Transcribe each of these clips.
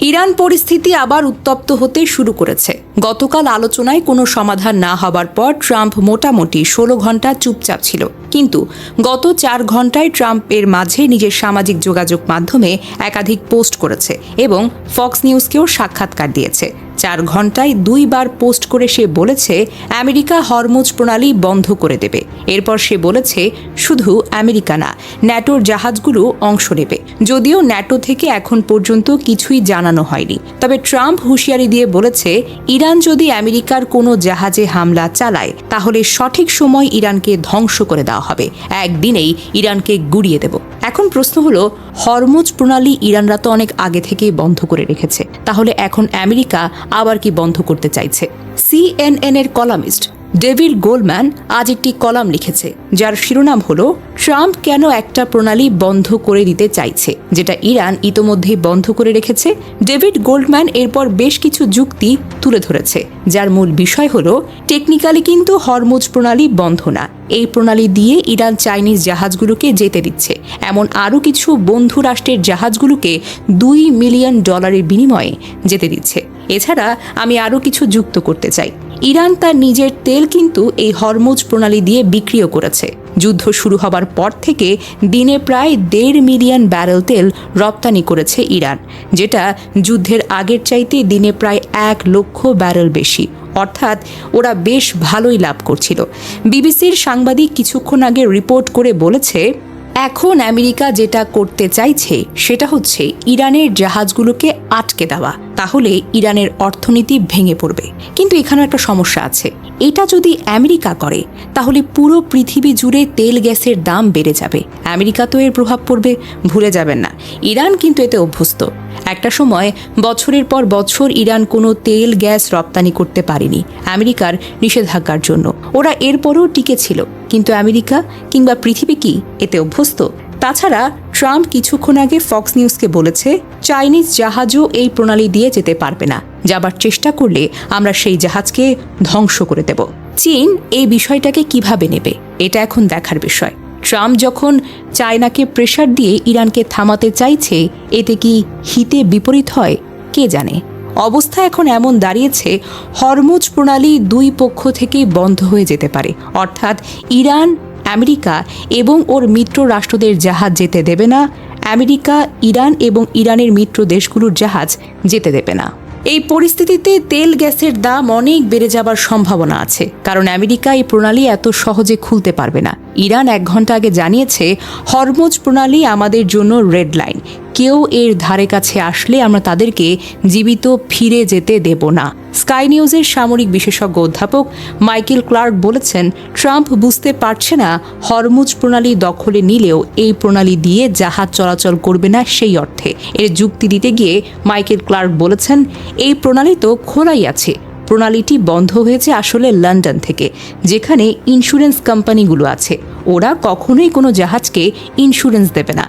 Iran পরিস্থিতি আবার উত্তপ্ত হতে শুরু করেছে। গতকাল আলোচনায় কোনো সমাধান না হবার পর ট্রাম্প মোটামুটি 16 ঘন্টা চুপচাপ ছিল, কিন্তু গত 4 ঘন্টায় ট্রাম্প এর মাঝে নিজের সামাজিক যোগাযোগ মাধ্যমে একাধিক পোস্ট করেছে এবং ফক্স নিউজকেও সাক্ষাৎকার দিয়েছে। 4 ঘন্টায় 2 বার পোস্ট করে সে বলেছে আমেরিকা হরমুজ প্রণালী বন্ধ করে দেবে। এরপর সে বলেছে শুধু আমেরিকা না, ন্যাটোর জাহাজগুলো অংশ নেবে। যদিও ন্যাটো থেকে এখন পর্যন্ত কিছুই জানানো হয়নি, তবে ট্রাম্প হুঁশিয়ারি দিয়ে বলেছে ইরান যদি আমেরিকার কোনো জাহাজে হামলা চালায় তাহলে সঠিক সময় ইরানকে ধ্বংস করে দেওয়া হবে, একদিনেই ইরানকে গুড়িয়ে দেব। এখন প্রশ্ন হলো, হরমুজ প্রণালী ইরানরা তো অনেক আগে থেকেই বন্ধ করে রেখেছে, তাহলে এখন আমেরিকা আবার কি বন্ধ করতে চাইছে? CNN এর কলামিস্ট ডেভিড গোল্ডম্যান আজ একটি কলাম লিখেছে, যার শিরোনাম হলো ট্রাম্প কেন একটা প্রণালী বন্ধ করে দিতে চাইছে যেটা ইরান ইতোমধ্যেই বন্ধ করে রেখেছে। ডেভিড গোল্ডম্যান এরপর বেশ কিছু যুক্তি তুলে ধরেছে, যার মূল বিষয় হলো টেকনিক্যালি কিন্তু হরমুজ প্রণালী বন্ধ না। এই প্রণালী দিয়ে ইরান চাইনিজ জাহাজগুলোকে যেতে দিচ্ছে, এমন আরও কিছু বন্ধু রাষ্ট্রের জাহাজগুলোকে $2 মিলিয়ন বিনিময়ে যেতে দিচ্ছে। এছাড়া আমি আরও কিছু যুক্ত করতে চাই। ইরান তার নিজের তেল কিন্তু এই হরমুজ প্রণালী দিয়ে বিক্রিও করেছে। যুদ্ধ শুরু হবার পর থেকে দিনে প্রায় 1.5 মিলিয়ন ব্যারেল তেল রপ্তানি করেছে ইরান, যেটা যুদ্ধের আগের চাইতে দিনে প্রায় 1 লক্ষ ব্যারেল বেশি। অর্থাৎ ওরা বেশ ভালোই লাভ করছিল। বিবিসির সাংবাদিক কিছুক্ষণ আগে রিপোর্ট করে বলেছে এখন আমেরিকা যেটা করতে চাইছে সেটা হচ্ছে ইরানের জাহাজগুলোকে আটকে দেওয়া, তাহলে ইরানের অর্থনীতি ভেঙে পড়বে। কিন্তু এখানেও একটা সমস্যা আছে, এটা যদি আমেরিকা করে তাহলে পুরো পৃথিবী জুড়ে তেল গ্যাসের দাম বেড়ে যাবে। আমেরিকা তো এর প্রভাব পড়বে, ভুলে যাবেন না। ইরান কিন্তু এতে অভ্যস্ত। একটা সময় বছরের পর বছর ইরান কোনো তেল গ্যাস রপ্তানি করতে পারেনি আমেরিকার নিষেধাজ্ঞার জন্য। ওরা এরপরও টিকে ছিল, কিন্তু আমেরিকা কিংবা পৃথিবী কি এতে অভ্যস্ত? তাছাড়া ট্রাম্প কিছুক্ষণ আগে ফক্স নিউজকে বলেছে চাইনিজ জাহাজও এই প্রণালী দিয়ে যেতে পারবে না, যাবার চেষ্টা করলে আমরা সেই জাহাজকে ধ্বংস করে দেব। চীন এই বিষয়টাকে কিভাবে নেবে এটা এখন দেখার বিষয়। ট্রাম্প যখন চায়নাকে প্রেশার দিয়ে ইরানকে থামাতে চাইছে, এতে কি হিতে বিপরীত হয় কে জানে। অবস্থা এখন এমন দাঁড়িয়েছে, হরমুজ প্রণালী 2 পক্ষ থেকেই বন্ধ হয়ে যেতে পারে। অর্থাৎ ইরান, আমেরিকা এবং ওর মিত্র রাষ্ট্রদের জাহাজ যেতে দেবে না, আমেরিকা, ইরান এবং ইরানের মিত্র দেশগুলোর জাহাজ যেতে দেবে না। এই পরিস্থিতিতে তেল গ্যাসের দাম অনেক বেড়ে যাবার সম্ভাবনা আছে, কারণ আমেরিকা এই প্রণালী এত সহজে খুলতে পারবে না। ইরান 1 ঘন্টা আগে জানিয়েছে হরমুজ প্রণালী আমাদের জন্য রেড লাইন, কেউ এর ধারে কাছে আসলে আমরা তাদেরকে জীবিত ফিরে যেতে দেব না। স্কাই নিউজের সামরিক বিশেষজ্ঞ অধ্যাপক মাইকেল ক্লার্ক বলেছেন ট্রাম্প বুঝতে পারছে না হরমুজ প্রণালী দখলে নিলেও এই প্রণালী দিয়ে জাহাজ চলাচল করবে না সেই অর্থে। এর যুক্তি দিতে গিয়ে মাইকেল ক্লার্ক বলেছেন এই প্রণালী তো খোলাই আছে, প্রণালীটি বন্ধ হয়েছে আসলে লন্ডন থেকে, যেখানে ইন্স্যুরেন্স কোম্পানিগুলো আছে। ওরা কখনোই কোনো জাহাজকে ইন্স্যুরেন্স দেবে না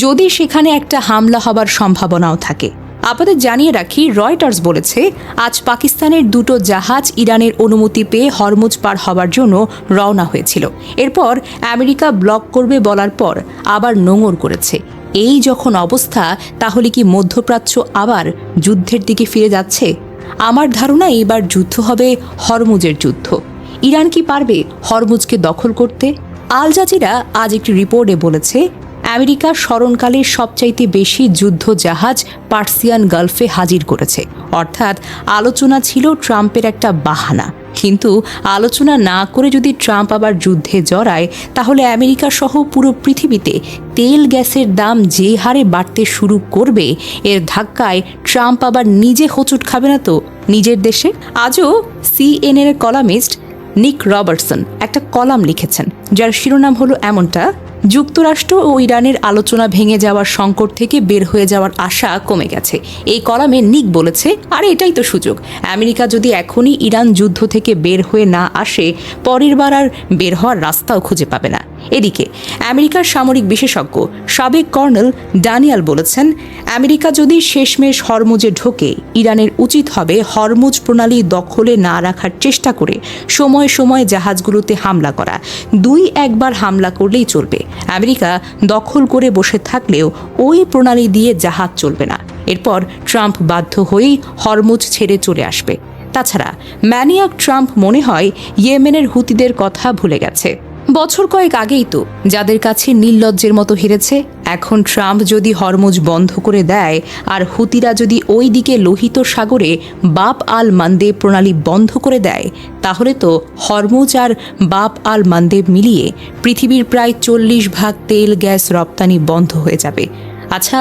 যদি সেখানে একটা হামলা হবার সম্ভাবনাও থাকে। আপনাদের জানিয়ে রাখি, রয়টার্স বলেছে আজ পাকিস্তানের 2টো জাহাজ ইরানের অনুমতি পেয়ে হরমুজ পার হবার জন্য রওনা হয়েছিল। এরপর আমেরিকা ব্লক করবে বলার পর আবার নোঙর করেছে। এই যখন অবস্থা, তাহলে কি মধ্যপ্রাচ্য আবার যুদ্ধের দিকে ফিরে যাচ্ছে? আমার ধারণা এবার যুদ্ধ হবে হরমুজের যুদ্ধ। ইরান কি পারবে হরমুজকে দখল করতে? আল জাজিরা আজ একটি রিপোর্টে বলেছে আমেরিকা স্মরণকালে সবচাইতে বেশি যুদ্ধ জাহাজ পার্সিয়ান গালফে হাজির করেছে। অর্থাৎ আলোচনা ছিল ট্রাম্পের একটা বাহানা, কিন্তু আলোচনা না করে যদি ট্রাম্প আবার যুদ্ধে জড়ায় তাহলে আমেরিকা সহ পুরো পৃথিবীতে তেল গ্যাসের দাম যে হারে বাড়তে শুরু করবে, এর ধাক্কায় ট্রাম্প আবার নিজে হোঁচট খাবে না তো নিজের দেশে? আজও CNN এর কলামিস্ট নিক রবার্টসন একটা কলাম লিখেছেন, যার শিরোনাম হলো এমনটা, যুক্তরাষ্ট্র ও ইরানের আলোচনা ভেঙে যাওয়ার সংকট থেকে বের হয়ে যাওয়ার আশা কমে গেছে। এই কলামে নিক বলেছে আরে এটাই তো সুযোগ, আমেরিকা যদি এখনই ইরান যুদ্ধ থেকে বের হয়ে না আসে পরের বার আর বের হওয়ার রাস্তাও খুঁজে পাবে না। এদিকে আমেরিকার সামরিক বিশেষজ্ঞ সাবেক কর্নেল ড্যানিয়েল বলেছেন আমেরিকা যদি শেষমেশ হরমুজে ঢোকে, ইরানের উচিত হবে হরমুজ প্রণালী দখলে না রাখার চেষ্টা করে সময় সময় জাহাজগুলোতে হামলা করা। 2-1 বার হামলা করলেই চলবে, আমেরিকা দখল করে বসে থাকলেও ওই প্রণালী দিয়ে জাহাজ চলবে না। এরপর ট্রাম্প বাধ্য হয়েই হরমুজ ছেড়ে চলে আসবে। তাছাড়া ম্যানিয়াক ট্রাম্প মনে হয় ইয়েমেনের হুতিদের কথা ভুলে গেছে। বছর কয়েক আগেই তো যাদের কাছে নির্লজ্জের মতো হেরেছে, এখন ট্রাম্প যদি হরমুজ বন্ধ করে দেয় আর হুতিরা যদি ওই দিকে লোহিত সাগরে বাব আল মান্দেব প্রণালী বন্ধ করে দেয়, তাহলে তো হরমুজ আর বাব আল মান্দেব মিলিয়ে পৃথিবীর প্রায় 40% তেল গ্যাস রপ্তানি বন্ধ হয়ে যাবে। আচ্ছা,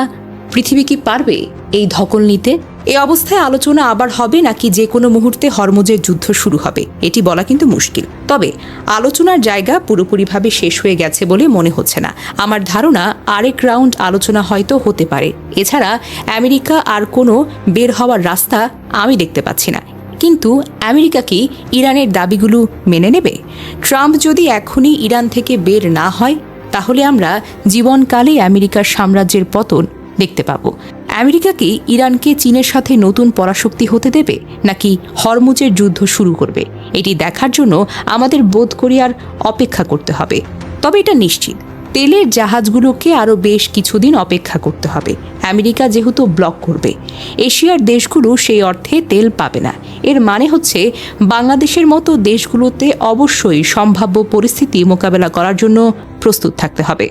পৃথিবী কি পারবে এই ধকল নিতে? এই অবস্থায় আলোচনা আবার হবে নাকি যে কোনো মুহূর্তে হরমুজের যুদ্ধ শুরু হবে, এটি বলা কিন্তু মুশকিল। তবে আলোচনার জায়গা পুরোপুরিভাবে শেষ হয়ে গেছে বলে মনে হচ্ছে না। আমার ধারণা আরেক রাউন্ড আলোচনা হয়তো হতে পারে। এছাড়া আমেরিকা আর কোনো বের হওয়ার রাস্তা আমি দেখতে পাচ্ছি না। কিন্তু আমেরিকা কি ইরানের দাবিগুলো মেনে নেবে? ট্রাম্প যদি এখনই ইরান থেকে বের না হয়, তাহলে আমরা জীবনকালে আমেরিকার সাম্রাজ্যের পতন দেখতে পাবো। আমেরিকা কি ইরানকে চীনের সাথে নতুন পরাশক্তি হতে দেবে, নাকি হরমুজের যুদ্ধ শুরু করবে? এটি দেখার জন্য আমাদের বোধ করি আর অপেক্ষা করতে হবে। তবে এটা নিশ্চিত, তেলের জাহাজগুলোকে আরও বেশ কিছুদিন অপেক্ষা করতে হবে। আমেরিকা যেহেতু ব্লক করবে, এশিয়ার দেশগুলো সেই অর্থে তেল পাবে না। এর মানে হচ্ছে বাংলাদেশের মতো দেশগুলোতে অবশ্যই সম্ভাব্য পরিস্থিতি মোকাবেলা করার জন্য প্রস্তুত থাকতে হবে।